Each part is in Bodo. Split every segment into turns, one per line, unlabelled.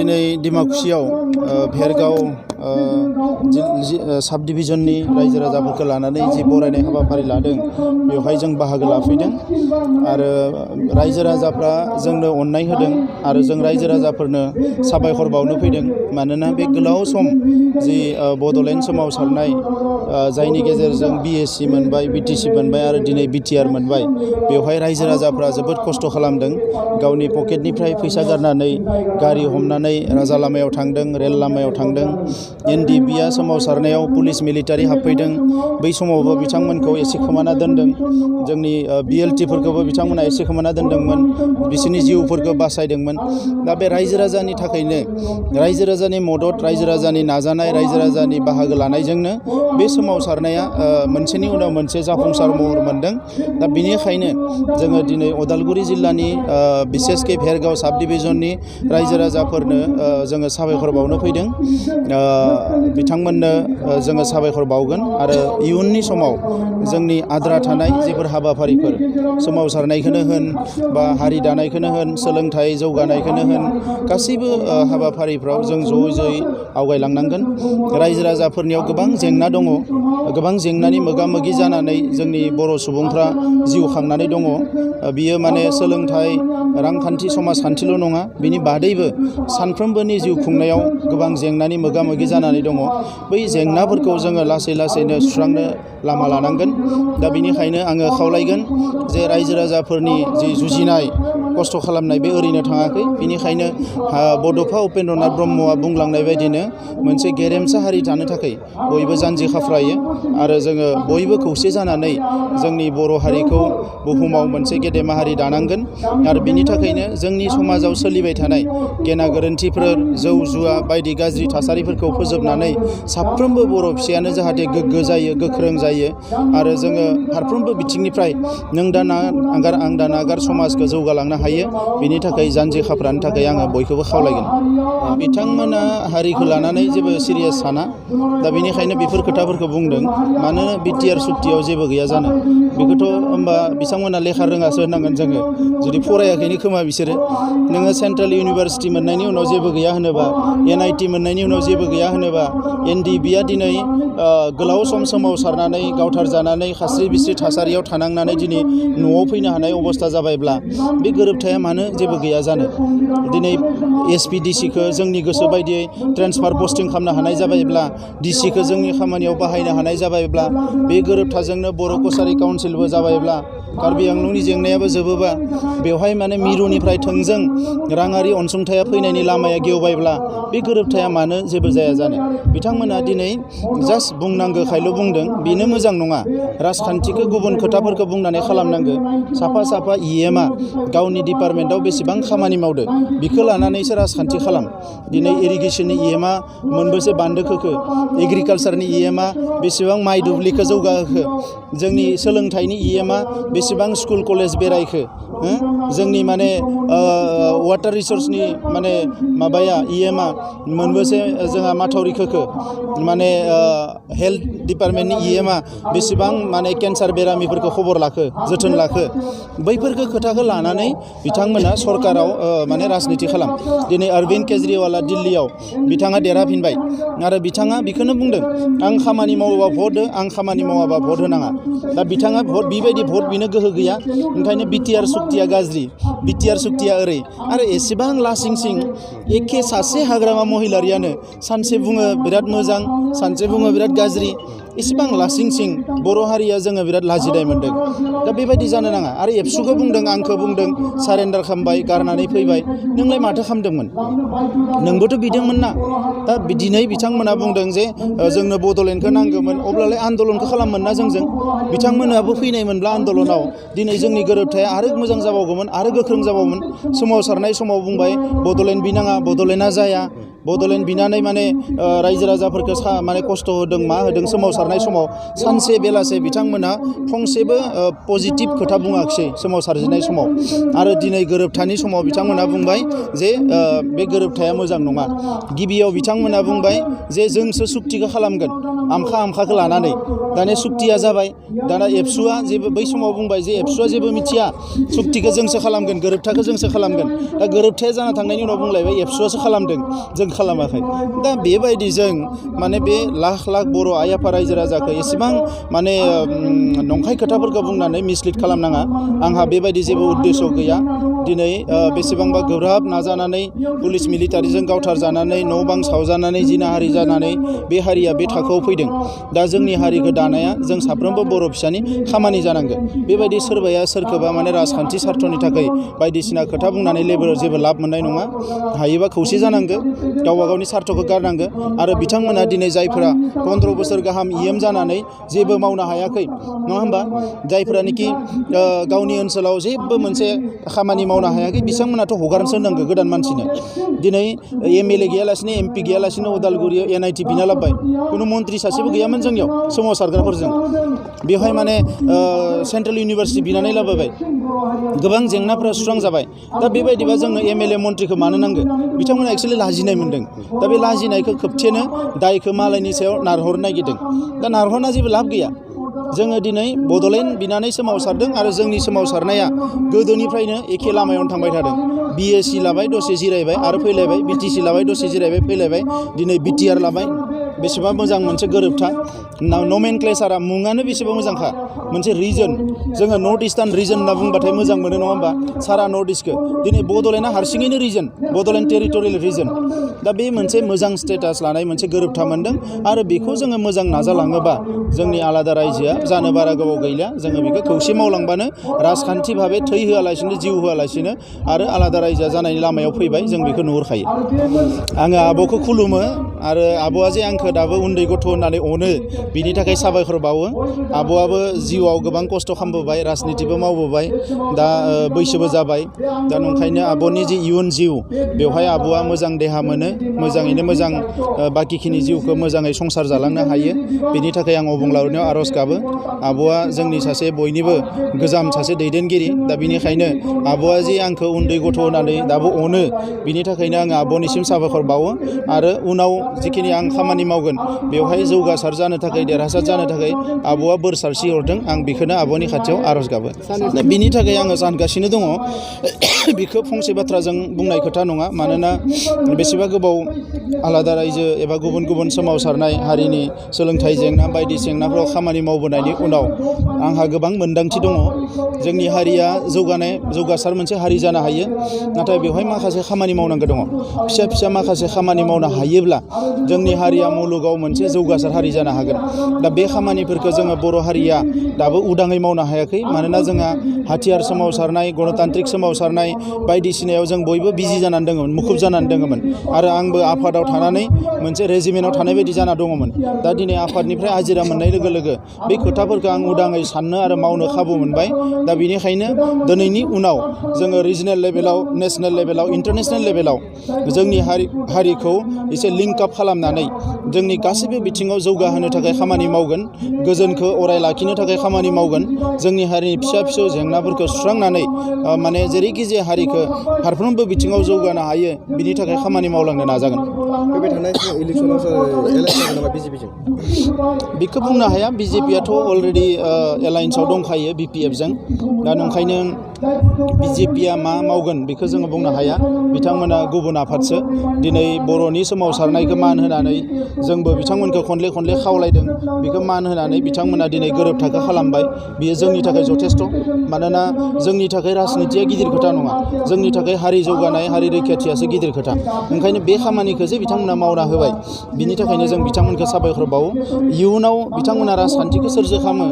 दिनै डिमाकुसियाव भेरगाव साब डिभिजननि रायजो राजाफोरखौ लानानै जि बरायनाय हाबाफारि लादों बेवहाय जों बाहागो लाफैदों आरो रायजो राजाफ्रा जोंनो अननाय होदों आरो जों रायजो राजाफोरनो साबायखर बावनो फैदों मानोना बे गोलाव सम जि बड'लेण्ड सोमावसारनाय जायनि गेजेरजों BSc मोनबाय BTC मोनबाय आरो दिनै BTR मोनबाय बेवहाय रायजो राजाफ्रा जोबोद खस्थ' खालामदों गावनि पकेटनिफ्राय फैसा गारनानै गारि हमनानै राजा लामायाव थांदों रेल लामायाव थांदों NDBआ सोमावसारनायाव पुलिस मिलिटारि हाबफैदों बै समावबो बिथांमोनखौ एसे खोमाना दोनदों जोंनि BLTफोरखौबो बिथांमोना एसे खोमाना दोनदोंमोन बिसोरनि जिउफोरखौ बासायदोंमोन दा बे रायजो राजानि थाखायनो रायजो राजानि मदद रायजो राजानि नाजानाय रायजो राजानि बाहागो लानायजोंनो बे सोमावसारनाया मोनसेनि उनाव मोनसे जाफुंसार महर मोनदों दा बेनिखायनो जोङो दिनै उदालगुरि जिल्लानि बिसेसके भेरगाव साब डिभिजननि रायजो राजाफोरनो जोङो साबायखर बावनो फैदों बिथांमोननो जोङो साबायखर बावगोन आरो इयुननि समाव जोंनि आद्रा थानाय जेफोर हाबाफारिफोर सोमावसारनायखौनो होन बा हारि दानायखौनो होन सोलोंथाइ जौगानायखौनो होन गासैबो हाबाफारिफ्राव जों ज'यै आवगायलांनांगोन रायजो राजाफोरनियाव गोबां जेंना दङ गोबां जेंनानि मोगा मोगि जानानै जोंनि बर' सुबुंफ्रा जिउ खांनानै दङ बियो माने सोलोंथाइ रांखान्थि समाजखान्थिल' नङा बिनि बादैबो सानफ्रोमबोनि जिउ खुंनायाव गोबां जेंनानि मोगा मोगि जानानै दङ बै जेंनाफोरखौ जोङो लासै लासैनो सुस्रांनो लामा लानांगोन दा बेनिखायनो आङो खावलायगोन जे रायजो राजाफोरनि जि जुजिनाय खस्थ' खालामनाय बे ओरैनो थाङाखै बेनिखायनो बड'फा उपेन्द्रनाथ ब्रह्मआ बुंलांनाय बायदिनो मोनसे गेरेमसा हारि थानो थाखाय बयबो जानजि खाफ्रायो आरो जोङो बयबो खौसे जानानै जोंनि बर' हारिखौ बुहुमाव मोनसे गेदेमा हारि दानांगोन आरो बिनि थाखायनो जोंनि समाजाव सोलिबाय थानाय गेना गोरोन्थिफोर जौ जुवा बायदि गाज्रि थासारिफोरखौ फोजोबनानै साफ्रोमबो बर' फिसायानो जाहाथे गोग्गो जायो गोख्रों जायो आरो जोङो फारफ्रोमबो बिथिंनिफ्राय नों दा नागार आं दा नागार समाजखौ जौगालांनो हायो बिनि थाखाय जानजि खाफ्रानो थाखाय आङो बयखौबो खावलायगोन बिथांमोना हारिखौ लानानै जेबो सिरियास साना दा बेनिखायनो बेफोर खोथाफोरखौ बुंदों मानोना BTR सुक्तियाव जेबो गैया जानो बेखौथ' होमबा बिथांमोना लेखा रोङासो होनांगोन जोङो जुदि फरायाखैनो खोमा बिसोरो नोङो सेन्ट्रेल इउनिभारसिटि मोननायनि उनाव जेबो गैया होनोबा NIT मोननायनि उनाव जेबो गैया होनोबा NDBआ दिनै गोलाव सम सोमावसारनानै गावथारजानानै खास्रि बिस्रि थासारियाव थानांनानै दिनै न'आव फैनो हानाय अबस्था जाबायब्ला बे गोरोबथाया मानो जेबो गैया जानो दिनै SP DCखौ जोंनि गोसो बायदियै ट्रेन्सफार पस्टिं खालामनो हानाय जाबायब्ला DCखौ जोंनि खामानियाव बाहायनो हानाय जाबायब्ला बे गोरोबथाजोंनो बर' कसारि काउन्सिलबो जाबायब्ला कार्बि आंलंनि जेंनायाबो जोबोबा बेवहाय माने मिरुनिफ्राय थोंजों राङारि अनसुंथाया फैनायनि लामाया गेवबायब्ला बे गोरोबथाया मानो जेबो जाया जानो बिथांमोना दिनै जास्ट बुंनांगौखायल' बुंदों बेनो मोजां नङा राजखान्थिखौ गुबुन खोथाफोरखौ बुंनानै खालामनांगौ साफा साफा EMआ गावनि डिपार्टमेन्टआव बेसेबां खामानि मावदो बेखौ लानानैसो राजखान्थि खालाम दिनै इरिगेसननि EMआ मोनबेसे बान्दो खोखो एग्रिकालसारनि EMआ बेसेबां माइ दुब्लिखौ जौगाहोखो जोंनि सोलोंथाइनि EMआ बेसेबां स्कुल कलेज बेरायखो जोंनि माने वाटार रिसोर्सनि माने माबाया EMआ मोनबेसे जोंहा माथावरि खोखो माने हेल्थ डिपार्टमेन्टनि EMआ बेसेबां माने केन्सार बेरामिफोरखौ खबर लाखो जोथोन लाखो बैफोरखौ खोथाखौ लानानै बिथांमोना सरकाराव माने राजनिति खालाम दिनै अरविन्द केजरिवाला दिल्लीयाव बिथाङा देरहाफिनबाय आरो बिथाङा बेखौनो बुंदों आं खामानि मावोबा भट हो आं खामानि मावाबा भट होनाङा दा बिथाङा बेबायदि भट बिनो गोहो गैया ओंखायनो BTR सुक्तिया गाज्रि BTR सुक्तिया ओरै आरो एसेबां लासिंसिं एखे सासे हाग्रामा महिलारियानो सानसे बुङो बिराद मोजां सानसे बुङो बिराद गाज्रि एसेबां लासिंसिं बर' हारिया जोङो बिराद लाजिनाय मोन्दों दा बेबायदि जानो नाङा आरो एबसुखौ बुंदों आंखौ बुंदों सारेन्डार खालामबाय गारनानै फैबाय नोंलाय माथो खालामदोंमोन नोंबोथ' बिदोंमोन ना दा दिनै बिथांमोना बुंदों जे जोंनो बड'लेण्डखौ नांगौमोन अब्लालाय आन्दलनखौ खालामोन ना जोंजों बिथांमोनाबो फैनायमोनब्ला आन्दलनाव दिनै जोंनि गोरोबथाया आरो मोजां जाबावगौमोन आरो गोख्रों जाबावगौमोन सोमावसारनाय समाव बुंबाय बड'लेण्ड बिनाङा बड'लेण्डआ जाया बड'लेण्ड बिनानै माने रायजो राजाफोरखौ माने खस्थ' होदों मा होदों सोमावसारनाय समाव सानसे बेलासे बिथांमोना फंसेबो पजिटिभ खोथा बुङाखिसै सोमावसारजेननाय समाव आरो दिनै गोरोबथानि समाव बिथांमोना बुंबाय जे बे गोरोबथाया मोजां नङा गिबियाव बिथांमोना बुंबाय जे जोंसो सुक्तिखौ खालामगोन आमखाखौ लानानै दानिया सुक्तिया जाबाय दाना एबसुआ जेबो बै समाव बुंबाय जे एबसुआ जेबो मिथिया सुक्तिखौ जोंसो खालामगोन गोरोबथाखौ जोंसो खालामगोन दा गोरोबथाया जाना थांनायनि उनाव बुंलायबाय एबसुआसो खालामदों जों खालामाखै दा बेबायदि जों माने बे लाख लाख बर' आइ आफा रायजो राजाखौ एसेबां माने नंखाय खोथाफोरखौ बुंनानै मिसलिड खालामनाङा आंहा बेबायदि जेबो उद्देश्य गैया दिनै बेसेबांबा गोब्राब नाजानानै पुलिस मिलिटारिजों गावथारजानानै न' बां सावजानानै जिनाहारि जानानै बे हारिया बे थाखोआव फैदों दा जोंनि हारिखौ दानाया जों साफ्रोमबो बर' फिसानि खामानि जानांगोन बेबायदि सोरबाया सोरखौबा माने राजखान्थि सार्थनि थाखाय बायदिसिना खोथा बुंनानै जेबो लाब मोननाय नङा हायोबा खौसे जानांगो गावबा गावनि सार्थखौ गारनांगो आरो बिथांमोना दिनै जायफोरा 15 बोसोर गाहाम इएम जानानै जेबो मावनो हायाखै नङा होमबा जायफोरानोखि गावनि ओनसोलाव जेबो मोनसे खामानि मावनो हायाखै बिथांमोनाथ' हगारनोसो नांगौ गोदान मानसिनो दिनै एमएलए गैयालासिनो एमपि गैयालासिनो उदालगुरियाव एनआइटि बिना लाबबाय खुनु मन्त्रि सासेबो गैयामोन जोंनियाव सोमावसारग्राफोरजों बेवहाय माने सेन्ट्रेल इउनिभारसिटि बिनानै लाबोबाय गोबां जेंनाफोरा सुस्रांजाबाय दा बेबायदिबा जोंनो एमएलए मन्थ्रिखौ मानो नांगौ बिथांमोना एक्सुवेलि लाजिनाय मोन्दों दा बे लाजिनायखौ खोबथेनो दायखौ मालायनि सायाव नारहरनो नागिरदों दा नारहरना जेबो लाब गैया जोङो दिनै बड'लेण्ड बिनानै सोमावसारदों आरो जोंनि सोमावसारनाया गोदोनिफ्रायनो एखे लामायावनो थांबाय थादों बिएसि लाबाय दसे जिरायबाय आरो फैलायबाय बिटिसि लाबाय दसे जिरायबाय फैलायबाय दिनै बिटिआर लाबाय बेसेबा मोजां मोनसे गोरोबथा नमेनक्लेचारा मुङानो बेसेबा मोजांखा मोनसे रिजन जोङो नर्थ इस्टार्न रिजन होनना बुंबाथाय मोजां मोनो नङा होमबा सारा नर्थ इस्टखौ दिनै बड'लेण्डआ हारसिङैनो रिजन बड'लेण्ड टेरिटरियेल रिजन दा बे मोनसे मोजां स्टेटास लानाय मोनसे गोरोबथा मोनदों आरो बेखौ जोङो मोजां नाजालाङोबा जोंनि आलादा रायजोआ जानो बारा गोबाव गैला जोङो बेखौ खौसे मावलांबानो राजखान्थि भाबै थै होआलासिनो जिउ होआलासिनो आरो आलादा रायजोआ जानायनि लामायाव फैबाय जों बेखौ नुहुरखायो आङो आब'खौ खुलुमो आरो आब'आ जे आंखौ दाबो उन्दै गथ' होननानै अनो बिनि थाखाय साबायखर बावो आब'आबो जिउआव गोबां खस्थ' खालामबोबाय राजनितिबो मावबोबाय दा बैसोबो जाबाय दा नंखायनो आब'नि जि इयुन जिउ बेवहाय आब'आ मोजां देहा मोनो मोजाङैनो मोजां बाखिखिनि जिउखौ मोजाङै संसार जालांनो हायो बिनि थाखाय आं अबंलावरिनियाव आर'ज गाबो आब'आ जोंनि सासे बयनिबो गोजाम सासे दैदेनगिरि दा बिनिखायनो आब'आ जि आंखौ उन्दै गथ' होननानै दाबो अनो बिनि थाखायनो आङो आब'निसिम साबायखर बावो आरो उनाव जिखिनि आं खामानि मावगोन बेवहाय जौगासार जानो थाखाय देरहासार जानो थाखाय आब'आ बोर सारस्रि हरदों आं बेखौनो आब'नि खाथियाव आर'ज गाबो दा बिनि थाखाय आङो सानगासिनो दङ बेखौ फंसे बाथ्राजों बुंनाय खोथा नङा मानोना बेसेबा गोबाव आलादा रायजो एबा गुबुन गुबुन सोमावसारनाय हारिनि सोलोंथाइ जेंना बायदि जेंनाफ्राव खामानि मावबोनायनि उनाव आंहा गोबां मोन्दांथि दङ जोंनि हारिया जौगासार मोनसे हारि जानो हायो नाथाय बेवहाय माखासे खामानि मावनांगौ दङ फिसा फिसा माखासे खामानि मावनो हायोब्ला जोंनि हारिया मुलुगाव मोनसे जौगासार हारि जानो हागोन दा बे खामानिफोरखौ जोङो बर' हारिया दाबो उदाङै मावनो हायाखै मानोना जोंहा हाथियार सोमावसारनाय गणतान्त्रिक सोमावसारनाय बायदिसिनायाव जों बयबो बिजि जानानै दङमोन मुखुब जानानै दङमोन आरो आंबो आफादाव थानानै मोनसे रेजिमेन्टआव थानाय बायदि जाना दङमोन दा दिनै आफादनिफ्राय आजिरा मोननाय लोगो लोगो बे खोथाफोरखौ आं उदाङै साननो आरो मावनो खाबु मोनबाय दा बेनिखायनो दिनैनि उनाव जोङो रिजनेल लेभेलाव नेसनेल लेभेलाव इन्टारनेसनेल लेभेलाव जोंनि हारिखौ एसे लिंक आप खालामनानै जोंनि गासैबो बिथिङाव जौगाहोनो थाखाय खामानि मावगोन गोजोनखौ अराय लाखिनो थाखाय खामानि मावगोन जोंनि हारिनि फिसा फिसौ जेंनाफोरखौ सुस्रांनानै माने जेरैखि जाया हारिखौ फारफ्रोमबो बिथिङाव जौगानो हायो बिनि थाखाय खामानि मावलांनो नाजागोन
फैबाय थानाय इलेक्सनाव एलायन्स नामा बिजेपिजों
बेखौ बुंनो हाया बिजेपियाथ' अलरेडि एलायन्सआव दंखायो बिपिएफजों दा नंखायनो बिजेपिया मा मावगोन बेखौ जोङो बुंनो हाया बिथांमोना गुबुन आफादसो दिनै बर'नि सोमावसारनायखौ मान होनानै जोंबो बिथांमोनखौ खनले खनले खावलायदों बेखौ मान होनानै बिथांमोना दिनै गोरोबथाखौ खालामबाय बियो जोंनि थाखाय जथेस्थ' मानोना जोंनि थाखाय राजनितिया गिदिर खोथा नङा जोंनि थाखाय हारि जौगानाय हारि रैखाथियासो गिदिर खोथा ओंखायनो बे खामानिखौ जे बिथांमोना मावना होबाय बिनि थाखायनो जों बिथांमोनखौ साबायखर बावो इयुनाव बिथांमोना राजखान्थिखौ सोरजो खालामो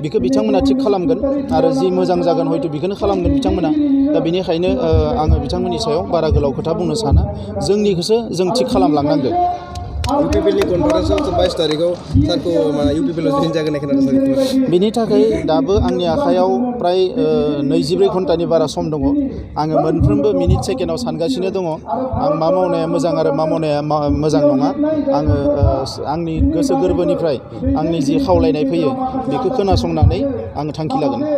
बेखौ बिथांमोना थिग खालामगोन आरो जि मोजां जागोन हयथ' बेखौनो खालामगोन बिथांमोना दा बेनिखायनो आङो बिथांमोननि सायाव बारा गोलाव खोथा बुंनो साना जोंनिखौसो जों थिग खालामलांनांगोन
इउपिपिएलनि कनफारेन्सआव 22 तारिखआव सारखौ इउपिपिएलआव जइन जागोन होननाय खोनादों सार
बिनि थाखाय दाबो आंनि आखायाव प्राय 24 घन्टानि बारा सम दङ आङो मोनफ्रोमबो मिनिट सेकेन्डआव सानगासिनो दङ आं मा मावनाया मोजां आरो मा मावनाया मोजां नङा आङो आंनि गोसो गोरबोनिफ्राय आंनि जि खावलायनाय फैयो बेखौ खोनासंनानै आङो थांखि लागोन